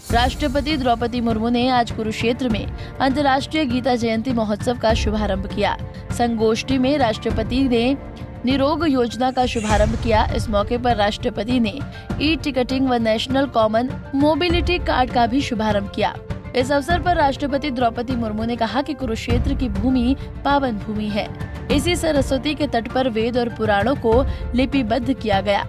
राष्ट्रपति द्रौपदी मुर्मू ने आज कुरुक्षेत्र में अंतर्राष्ट्रीय गीता जयंती महोत्सव का शुभारंभ किया। संगोष्ठी में राष्ट्रपति ने निरोग योजना का शुभारंभ किया। इस मौके पर राष्ट्रपति ने ई टिकटिंग व नेशनल कॉमन मोबिलिटी कार्ड का भी शुभारंभ किया। इस अवसर पर राष्ट्रपति द्रौपदी मुर्मू ने कहा कि कुरुक्षेत्र की भूमि पावन भूमि है। इसी सरस्वती के तट पर वेद और पुराणों को लिपिबद्ध किया गया।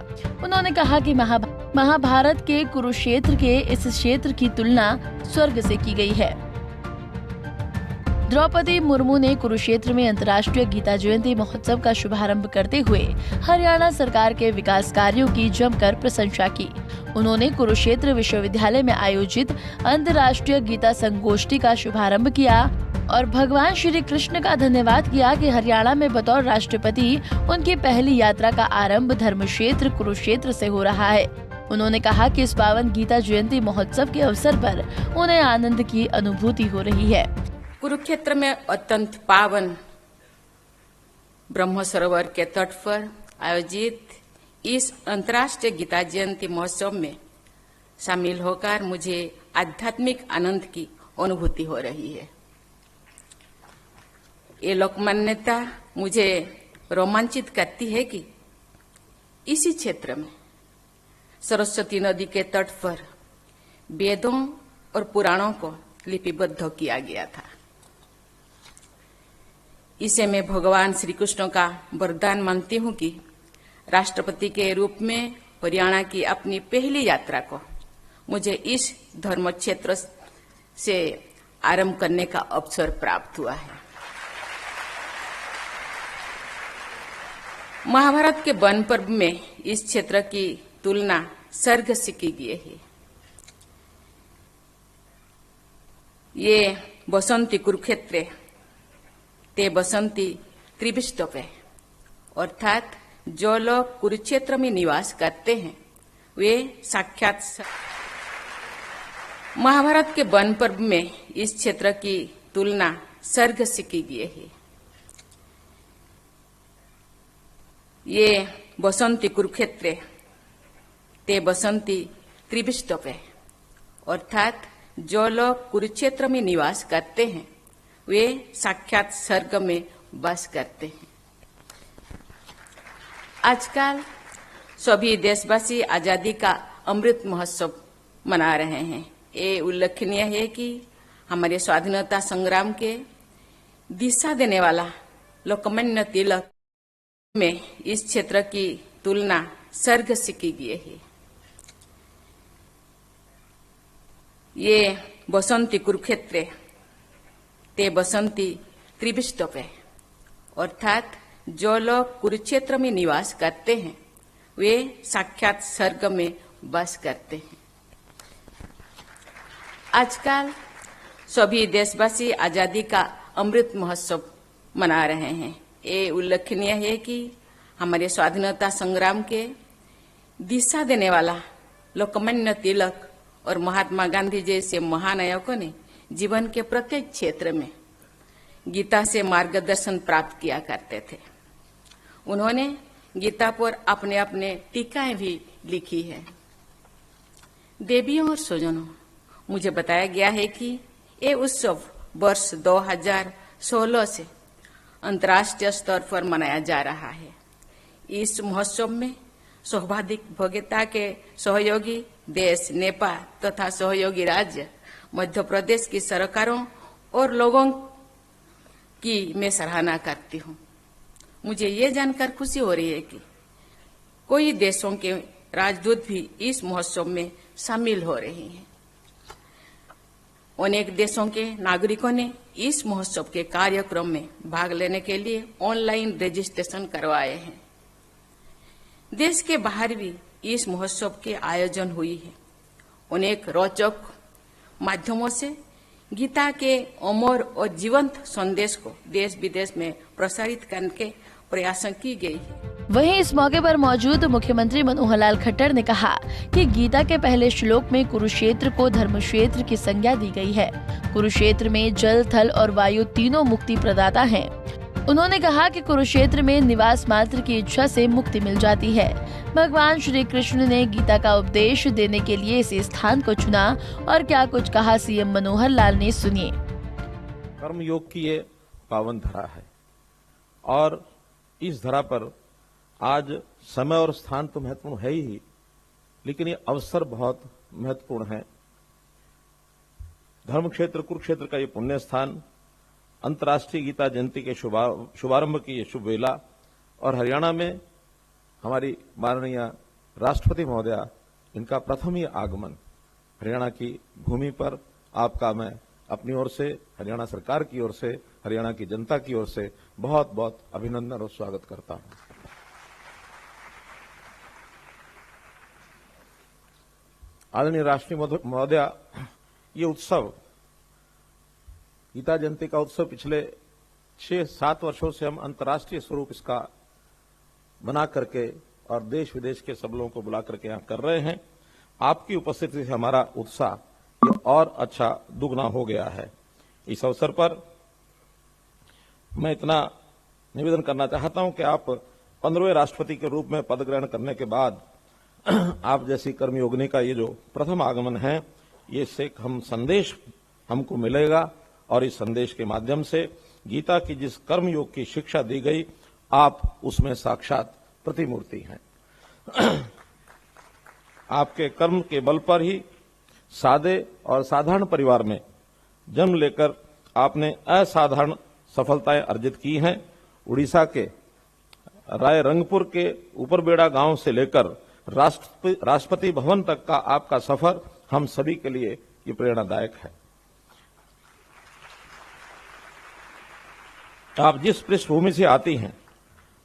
उन्होंने कहा कि महाभारत के कुरुक्षेत्र के इस क्षेत्र की तुलना स्वर्ग से की गई है। द्रौपदी मुर्मू ने कुरुक्षेत्र में अंतर्राष्ट्रीय गीता जयंती महोत्सव का शुभारंभ करते हुए हरियाणा सरकार के विकास कार्यों की जमकर प्रशंसा की। उन्होंने कुरुक्षेत्र विश्वविद्यालय में आयोजित अंतर्राष्ट्रीय गीता संगोष्ठी का शुभारंभ किया और भगवान श्री कृष्ण का धन्यवाद किया कि हरियाणा में बतौर राष्ट्रपति उनकी पहली यात्रा का आरंभ धर्म क्षेत्र कुरुक्षेत्र से हो रहा है। उन्होंने कहा कि इस पावन गीता जयंती महोत्सव के अवसर पर उन्हें आनंद की अनुभूति हो रही है। कुरुक्षेत्र में अत्यंत पावन ब्रह्म सरोवर के तट पर आयोजित इस अंतर्राष्ट्रीय गीता जयंती महोत्सव में शामिल होकर मुझे आध्यात्मिक आनंद की अनुभूति हो रही है। ये लोकमान्यता मुझे रोमांचित करती है कि इसी क्षेत्र में सरस्वती नदी के तट पर वेदों और पुराणों को लिपिबद्ध किया गया था। इसे मैं भगवान श्री कृष्ण का वरदान मानती हूँ कि राष्ट्रपति के रूप में हरियाणा की अपनी पहली यात्रा को मुझे इस धर्म क्षेत्र से आरंभ करने का अवसर प्राप्त हुआ है। महाभारत के वन पर्व में इस क्षेत्र की तुलना स्वर्ग से की गई है। ये बसंती कुरुक्षेत्र ते बसंती त्रिविष्टपे, अर्थात जो लोग कुरुक्षेत्र में निवास करते हैं वे साक्षात महाभारत के वन पर्व में इस क्षेत्र की तुलना स्वर्ग से की गई है। ये बसंती कुरुक्षेत्र ते बसंती त्रिविष्टपे, अर्थात जो लोग कुरुक्षेत्र में निवास करते हैं वे साक्षात स्वर्ग में वास करते हैं। आजकल सभी देशवासी आजादी का अमृत महोत्सव मना रहे हैं। ये उल्लेखनीय है कि हमारे स्वाधीनता संग्राम के दिशा देने वाला लोकमान्य तिलक में इस क्षेत्र की तुलना स्वर्ग से की गई है। ये बसंती कुरुक्षेत्र ते बसंती त्रिविष्टपे, अर्थात जो लोग कुरुक्षेत्र में निवास करते हैं वे साक्षात स्वर्ग में वास करते हैं। आजकल सभी देशवासी आजादी का अमृत महोत्सव मना रहे हैं। ये उल्लेखनीय है कि हमारे स्वाधीनता संग्राम के दिशा देने वाला लोकमान्य तिलक और महात्मा गांधी जैसे महानायकों ने जीवन के प्रत्येक क्षेत्र में गीता से मार्गदर्शन प्राप्त किया करते थे। उन्होंने गीता पर अपने अपने टीकाएं भी लिखी है। देवियों और स्वजनों, मुझे बताया गया है कि ये उत्सव वर्ष 2016 से अंतर्राष्ट्रीय स्तर पर मनाया जा रहा है। इस महोत्सव में सौभाग्यता के सहयोगी देश नेपाल तथा सहयोगी राज्य मध्य प्रदेश की सरकारों और लोगों की मैं सराहना करती हूँ। मुझे ये जानकर खुशी हो रही है कि कई देशों के राजदूत भी इस महोत्सव में शामिल हो रहे हैं। अनेक देशों के नागरिकों ने इस महोत्सव के कार्यक्रम में भाग लेने के लिए ऑनलाइन रजिस्ट्रेशन करवाए हैं। देश के बाहर भी इस महोत्सव के आयोजन हुई है। अनेक रोचक माध्यमों से गीता के अमर और जीवंत संदेश को देश विदेश में प्रसारित करने के प्रयास की गई है। वहीं इस मौके पर मौजूद मुख्यमंत्री मनोहर लाल खट्टर ने कहा कि गीता के पहले श्लोक में कुरुक्षेत्र को धर्म क्षेत्र की संज्ञा दी गई है। कुरुक्षेत्र में जल, थल और वायु तीनों मुक्ति प्रदाता हैं। उन्होंने कहा कि कुरुक्षेत्र में निवास मात्र की इच्छा से मुक्ति मिल जाती है। भगवान श्री कृष्ण ने गीता का उपदेश देने के लिए इस स्थान को चुना और क्या कुछ कहा सीएम मनोहर लाल ने, सुनिए। कर्म योग की ये पावन धरा है और इस धरा पर आज समय और स्थान तो महत्वपूर्ण है ही, लेकिन ये अवसर बहुत महत्वपूर्ण है। धर्म क्षेत्र कुरुक्षेत्र का ये पुण्य स्थान, अंतर्राष्ट्रीय गीता जयंती के शुभारंभ की ये शुभ वेला और हरियाणा में हमारी माननीय राष्ट्रपति महोदया इनका प्रथम ही आगमन हरियाणा की भूमि पर आपका मैं अपनी ओर से, हरियाणा सरकार की ओर से, हरियाणा की जनता की ओर से बहुत बहुत अभिनंदन और स्वागत करता हूं। आदरणीय राष्ट्रीय महोदया, ये उत्सव गीता जयंती का उत्सव पिछले 6-7 वर्षों से हम अंतर्राष्ट्रीय स्वरूप इसका बना करके और देश विदेश के सब लोगों को बुला करके यहाँ कर रहे हैं। आपकी उपस्थिति से हमारा उत्साह ये और अच्छा दुगना हो गया है। इस अवसर पर मैं इतना निवेदन करना चाहता हूं कि आप 15वें राष्ट्रपति के रूप में पद ग्रहण करने के बाद आप जैसी कर्मयोगिनी का ये जो प्रथम आगमन है, ये से हम संदेश हमको मिलेगा और इस संदेश के माध्यम से गीता की जिस कर्मयोग की शिक्षा दी गई, आप उसमें साक्षात प्रतिमूर्ति हैं। आपके कर्म के बल पर ही सादे और साधारण परिवार में जन्म लेकर आपने असाधारण सफलताएं अर्जित की हैं। उड़ीसा के राय रंगपुर के ऊपरबेड़ा गांव से लेकर राष्ट्रपति भवन तक का आपका सफर हम सभी के लिए ये प्रेरणादायक है। आप जिस पृष्ठभूमि से आती हैं,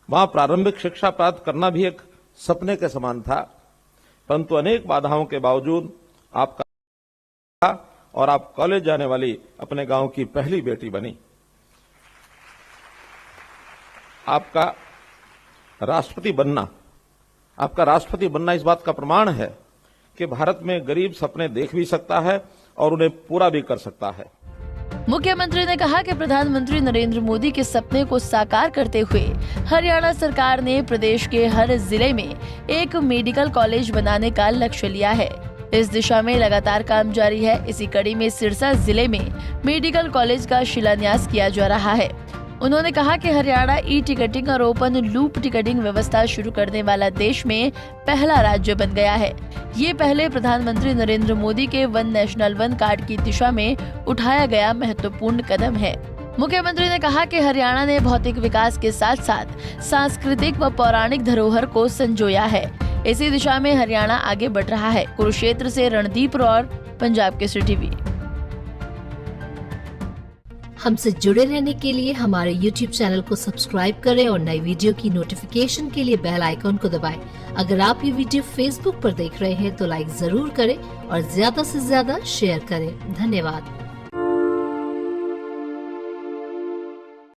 वहां प्रारंभिक शिक्षा प्राप्त करना भी एक सपने के समान था, परंतु अनेक बाधाओं के बावजूद आपका और आप कॉलेज जाने वाली अपने गांव की पहली बेटी बनी। आपका राष्ट्रपति बनना इस बात का प्रमाण है कि भारत में गरीब सपने देख भी सकता है और उन्हें पूरा भी कर सकता है। मुख्यमंत्री ने कहा कि प्रधानमंत्री नरेंद्र मोदी के सपने को साकार करते हुए हरियाणा सरकार ने प्रदेश के हर जिले में एक मेडिकल कॉलेज बनाने का लक्ष्य लिया है। इस दिशा में लगातार काम जारी है। इसी कड़ी में सिरसा जिले में मेडिकल कॉलेज का शिलान्यास किया जा रहा है। उन्होंने कहा कि हरियाणा ई टिकटिंग और ओपन लूप टिकटिंग व्यवस्था शुरू करने वाला देश में पहला राज्य बन गया है। ये पहले प्रधानमंत्री नरेंद्र मोदी के वन नेशनल वन कार्ड की दिशा में उठाया गया महत्वपूर्ण कदम है। मुख्यमंत्री ने कहा कि हरियाणा ने भौतिक विकास के साथ साथ सांस्कृतिक व पौराणिक धरोहर को संजोया है। इसी दिशा में हरियाणा आगे बढ़ रहा है। कुरुक्षेत्र से रणदीप और पंजाब केसरी टीवी। हमसे जुड़े रहने के लिए हमारे YouTube चैनल को सब्सक्राइब करें और नई वीडियो की नोटिफिकेशन के लिए बेल आइकॉन को दबाएं। अगर आप ये वीडियो Facebook पर देख रहे हैं तो लाइक जरूर करें और ज्यादा से ज्यादा शेयर करें। धन्यवाद।